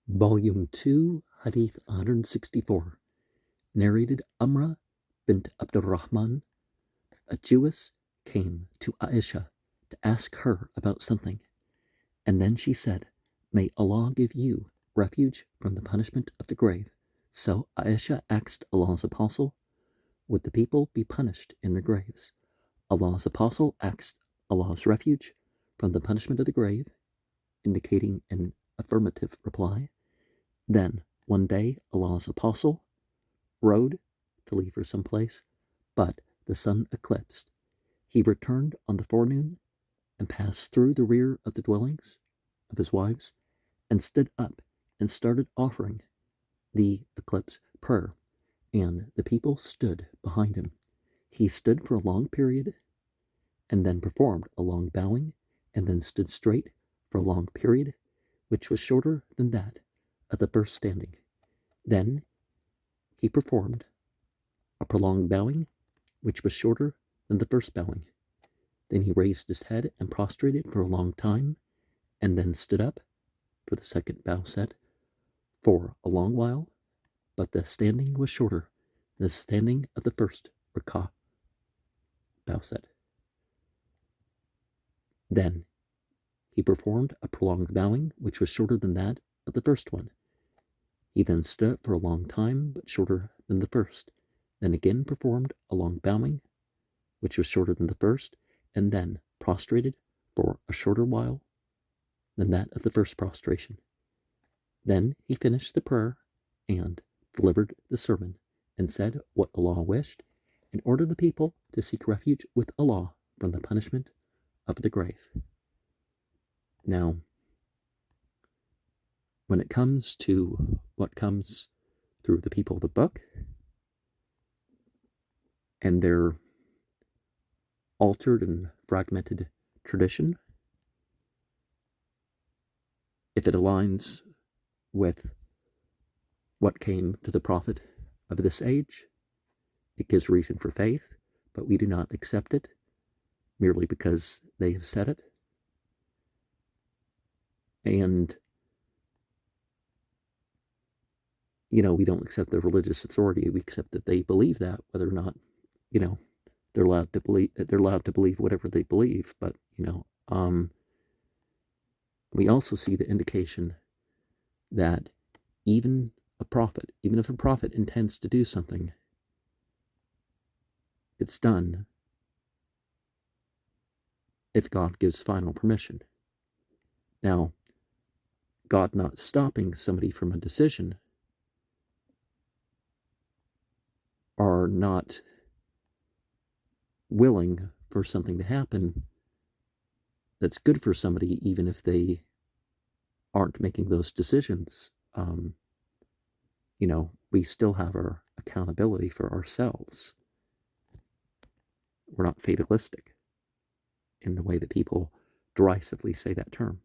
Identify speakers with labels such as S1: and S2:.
S1: Volume 2, Hadith 164. Narrated Amra bint Abdurrahman. A Jewess came to Aisha to ask her about something, and then she said, "May Allah give you refuge from the punishment of the grave." So Aisha asked Allah's Apostle, would the people be punished in their graves? Allah's Apostle asked Allah's refuge from the punishment of the grave, indicating an affirmative reply. Then, one day, Allah's Apostle rode to leave for some place, but the sun eclipsed. He returned on the forenoon and passed through the rear of the dwellings of his wives and stood up and started offering the eclipse prayer, and the people stood behind him. He stood for a long period and then performed a long bowing and then stood straight for a long period, which was shorter than that of the first standing. Then he performed a prolonged bowing, which was shorter than the first bowing. Then he raised his head and prostrated for a long time, and then stood up for the second bow set for a long while, but the standing was shorter than the standing of the first rak'ah bow set. Then he performed a prolonged bowing, which was shorter than that of the first one. He then stood up for a long time, but shorter than the first. Then again performed a long bowing, which was shorter than the first, and then prostrated for a shorter while than that of the first prostration. Then he finished the prayer and delivered the sermon and said what Allah wished and ordered the people to seek refuge with Allah from the punishment of the grave. Now, when it comes to what comes through the people of the book and their altered and fragmented tradition, if it aligns with what came to the prophet of this age, it gives reason for faith, but we do not accept it merely because they have said it. And we don't accept the religious authority. We accept that they believe that, whether or not, they're allowed to believe whatever they believe. But, we also see the indication that even if a prophet intends to do something, it's done if God gives final permission. Now, God not stopping somebody from a decision are not willing for something to happen that's good for somebody, even if they aren't making those decisions. We still have our accountability for ourselves. We're not fatalistic in the way that people derisively say that term.